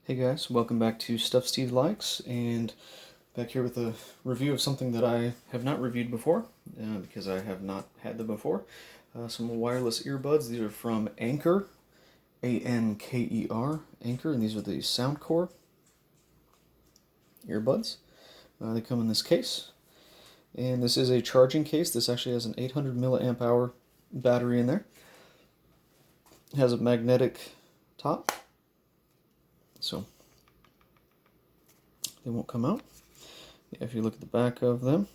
Hey guys, welcome back to Stuff Steve Likes, and back here with a review of something that I have not reviewed before, because I have not had them before. Some wireless earbuds. These are from Anker, A-N-K-E-R, Anker, and these are the Soundcore earbuds. They come in this case, and this is a charging case. This actually has an 800 milliamp hour battery in there. It has a magnetic top, so they won't come out. If you look at the back of them,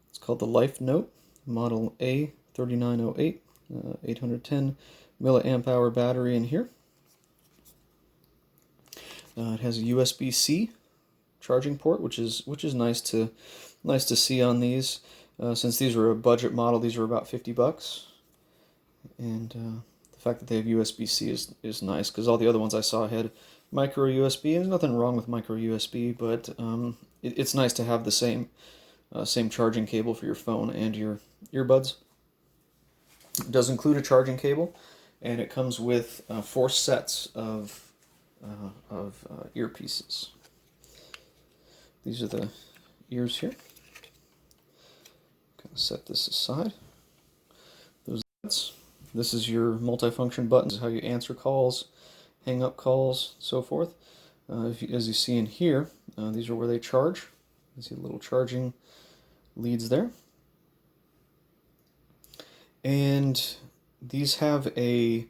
it's called the Life Note, model A3908, 810 milliamp hour battery in here. It has a USB-C charging port, which is nice to see on these. Since these were a budget model, these were about $50, and the fact that they have USB-C is nice, because all the other ones I saw had micro USB, and there's nothing wrong with micro USB, but it's nice to have the same charging cable for your phone and your earbuds. It does include a charging cable, and it comes with 4 sets of earpieces. These are the ears here. Gonna set this aside. This is your multifunction buttons, how you answer calls, hang up calls, so forth. As you see in here, these are where they charge. You see little charging leads there. And these have a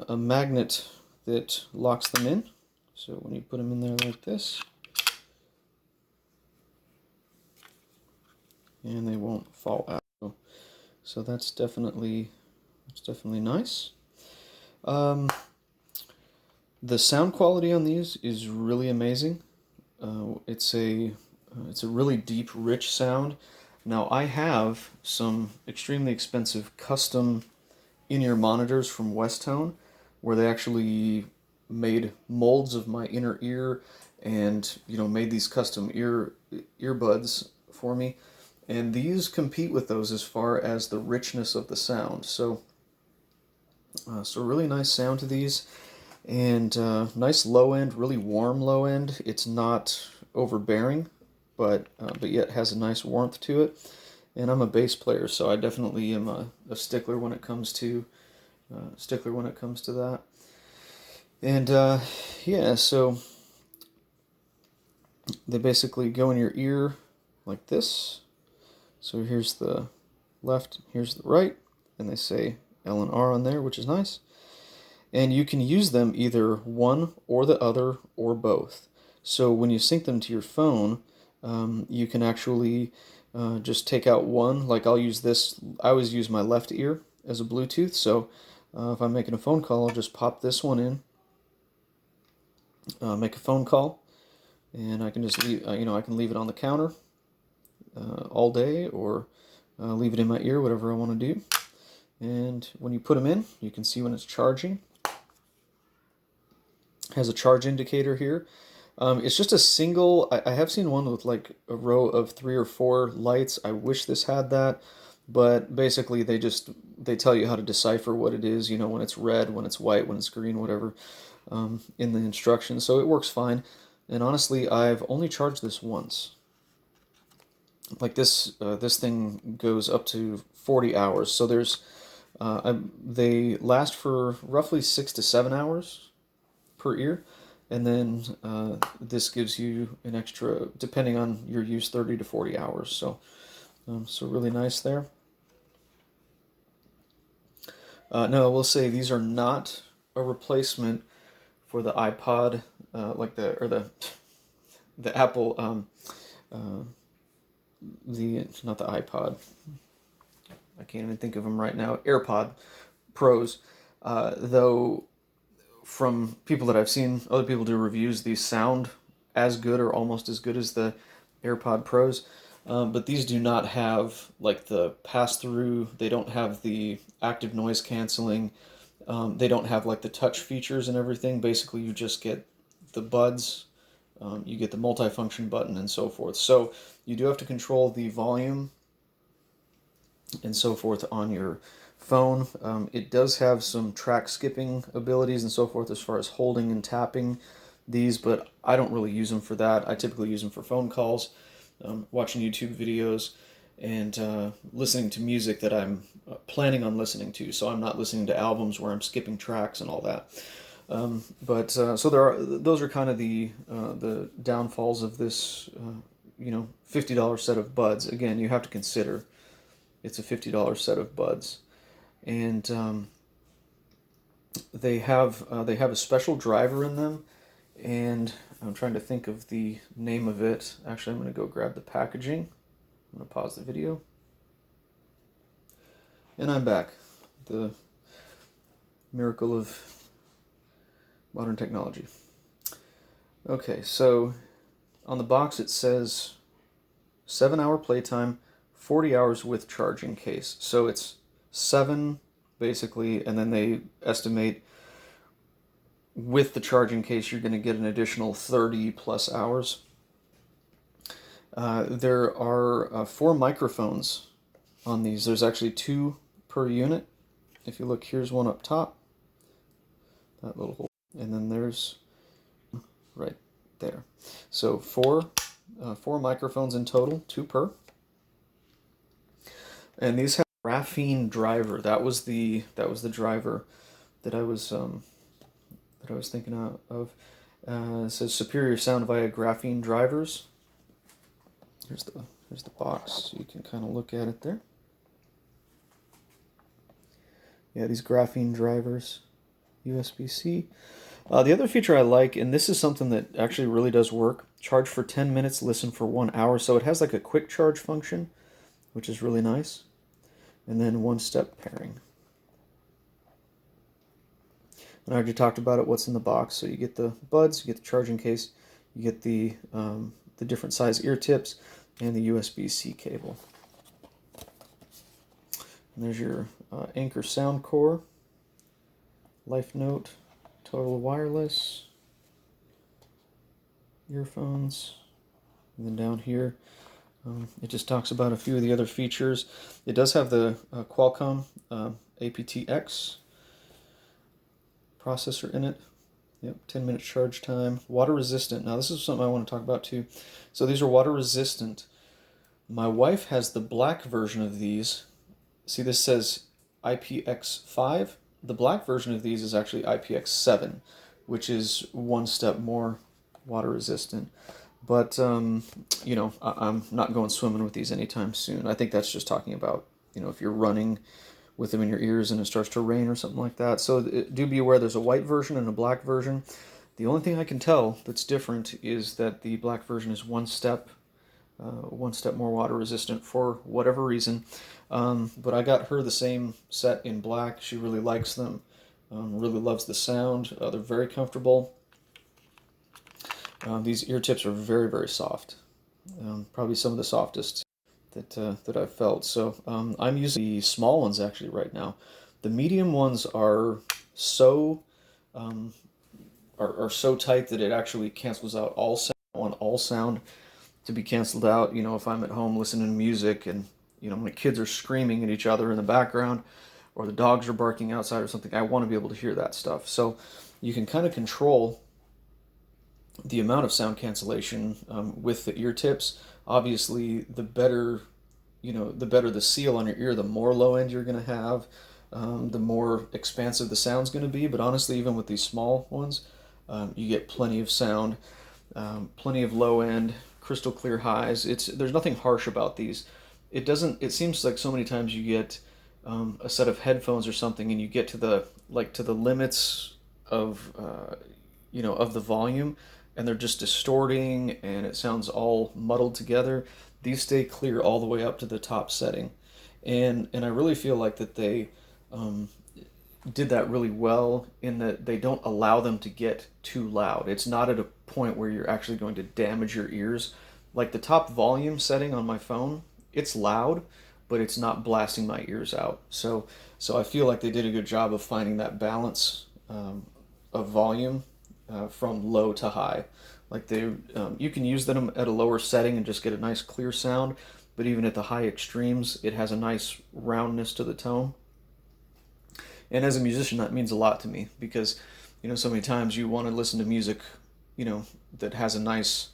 magnet that locks them in. So when you put them in there like this, and they won't fall out. So that's definitely nice. The sound quality on these is really amazing. It's a really deep, rich sound. Now, I have some extremely expensive custom in-ear monitors from Westone, where they actually made molds of my inner ear, and made these custom earbuds for me. And these compete with those as far as the richness of the sound. So really nice sound to these, and nice low end, really warm low end. It's not overbearing, but yet has a nice warmth to it. And I'm a bass player, so I definitely am a stickler when it comes to that. And yeah, so they basically go in your ear like this. So here's the left, here's the right, and they say L and R on there, which is nice. And you can use them either one or the other or both. So when you sync them to your phone, you can actually just take out one. Like I'll use this, I always use my left ear as a Bluetooth, so if I'm making a phone call, I'll just pop this one in, make a phone call, and I can just leave, I can leave it on the counter all day, or leave it in my ear, whatever I want to do. And when you put them in, you can see when it's charging. It has a charge indicator here. It's just a single. I have seen one with like a row of 3 or 4 lights. I wish this had that, but basically they tell you how to decipher what it is, when it's red, when it's white, when it's green, whatever, in the instructions. So it works fine. And honestly, I've only charged this once. Like this thing goes up to 40 hours. So they last for roughly 6 to 7 hours per ear, and then this gives you an extra, depending on your use, 30 to 40 hours. So really nice there. No, I will say these are not a replacement for the iPod, like the Apple, not the iPod. I can't even think of them right now. AirPod Pros, though. From people that I've seen, other people do reviews, these sound as good or almost as good as the AirPod Pros, but these do not have like the pass-through. They don't have the active noise canceling. They don't have like the touch features and everything. Basically, you just get the buds, you get the multifunction button, and so forth. So you do have to control the volume and so forth on your phone. It does have some track skipping abilities and so forth as far as holding and tapping these, but I don't really use them for that. I typically use them for phone calls, watching YouTube videos, and listening to music that I'm planning on listening to. So I'm not listening to albums where I'm skipping tracks and all that. So those are kind of the downfalls of this $50 set of buds. Again, you have to consider it's a $50 set of buds, and they have a special driver in them, and I'm trying to think of the name of it. Actually, I'm going to go grab the packaging. I'm going to pause the video, and I'm back. The miracle of modern technology. Okay, so on the box it says 7-hour playtime, 40 hours with charging case. So it's 7 basically, and then they estimate with the charging case you're going to get an additional 30 plus hours. There are 4 microphones on these. There's actually 2 per unit. If you look, here's one up top, that little hole, and then there's right there. So 4 microphones in total, 2 per. And these have a graphene driver. That was the driver that I was thinking of. It says superior sound via graphene drivers. Here's the box, so you can kind of look at it there. Yeah, these graphene drivers, USB-C. The other feature I like, and this is something that actually really does work, charge for 10 minutes, listen for 1 hour. So it has like a quick charge function, which is really nice. And then 1-step pairing. And I already talked about it, what's in the box. So you get the buds, you get the charging case, you get the different size ear tips, and the USB-C cable. And there's your Anker Soundcore, Life Note, Total Wireless, earphones, and then down here it just talks about a few of the other features. It does have the Qualcomm aptX processor in it. Yep, 10-minute charge time. Water resistant. Now this is something I want to talk about too. So these are water resistant. My wife has the black version of these. See, this says IPX5. The black version of these is actually IPX7, which is 1 step more water resistant. But, I'm not going swimming with these anytime soon. I think that's just talking about, if you're running with them in your ears and it starts to rain or something like that. So do be aware there's a white version and a black version. The only thing I can tell that's different is that the black version is 1 step more water resistant for whatever reason. But I got her the same set in black. She really likes them, really loves the sound. They're very comfortable. These ear tips are very, very soft. Probably some of the softest that I've felt. So I'm using the small ones actually right now. The medium ones are so so tight that it actually cancels out all sound. I want all sound to be canceled out. If I'm at home listening to music and my kids are screaming at each other in the background, or the dogs are barking outside or something, I want to be able to hear that stuff. So you can kind of control the amount of sound cancellation with the ear tips. Obviously, the better the seal on your ear, the more low end you're going to have, the more expansive the sound's going to be. But honestly, even with these small ones, you get plenty of sound, plenty of low end, crystal clear highs. There's nothing harsh about these. It seems like so many times you get a set of headphones or something, and you get to the limits of of the volume, and they're just distorting, and it sounds all muddled together. These stay clear all the way up to the top setting, and I really feel like that they did that really well in that they don't allow them to get too loud. It's not at a point where you're actually going to damage your ears. Like the top volume setting on my phone, it's loud, but it's not blasting my ears out. So I feel like they did a good job of finding that balance of volume from low to high. Like you can use them at a lower setting and just get a nice clear sound, but even at the high extremes, it has a nice roundness to the tone. And as a musician, that means a lot to me because, so many times you want to listen to music, that has a nice,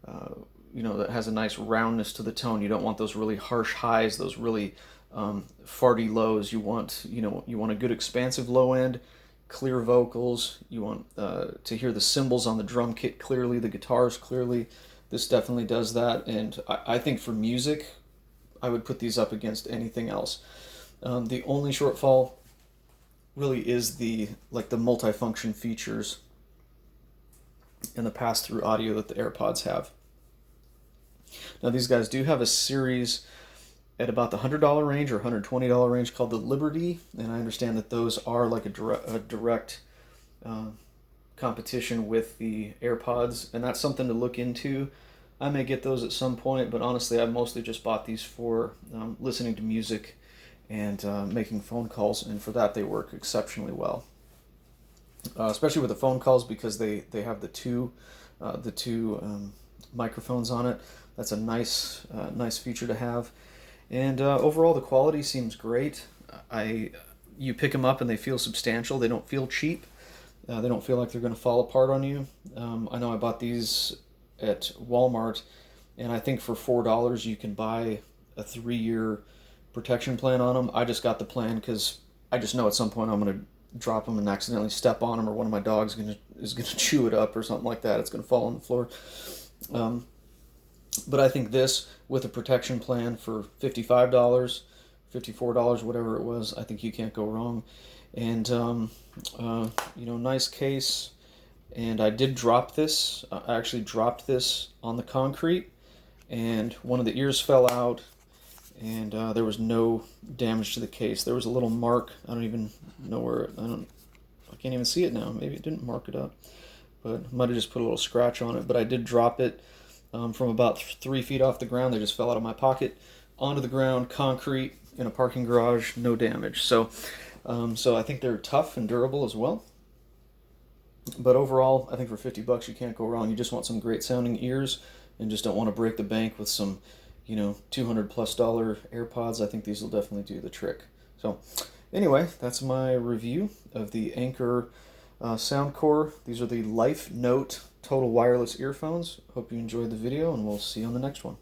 uh, that has a nice roundness to the tone. You don't want those really harsh highs, those really farty lows. You want a good expansive low end, clear vocals. You want to hear the cymbals on the drum kit clearly, the guitars clearly. This definitely does that, and I think for music, I would put these up against anything else. The only shortfall really is the multifunction features and the pass-through audio that the AirPods have. Now these guys do have a series at about the $100 range or $120 range called the Liberty, and I understand that those are like a direct competition with the AirPods, and that's something to look into. I may get those at some point, but honestly, I've mostly just bought these for listening to music and making phone calls, and for that they work exceptionally well. Especially with the phone calls because they have the two microphones on it. That's a nice feature to have, and overall the quality seems great. You pick them up and they feel substantial. They don't feel cheap. They don't feel like they're going to fall apart on you. I know I bought these at Walmart, and I think for $4 you can buy a 3-year protection plan on them. I just got the plan because I just know at some point I'm going to drop them and accidentally step on them, or one of my dogs is going to chew it up or something like that. It's going to fall on the floor. But I think this, with a protection plan for $55, $54, whatever it was, I think you can't go wrong. And nice case. And I did drop this. I actually dropped this on the concrete, and one of the ears fell out, and there was no damage to the case. There was a little mark. I don't even know where. I can't even see it now. Maybe it didn't mark it up, but I might have just put a little scratch on it. But I did drop it from about 3 feet off the ground. They just fell out of my pocket onto the ground, concrete in a parking garage. No damage. So I think they're tough and durable as well. But overall, I think for $50 you can't go wrong. You just want some great sounding ears and just don't want to break the bank with some, $200+ AirPods. I think these will definitely do the trick. So anyway, that's my review of the Anker Soundcore. These are the Life Note Total Wireless Earphones. Hope you enjoyed the video, and we'll see you on the next one.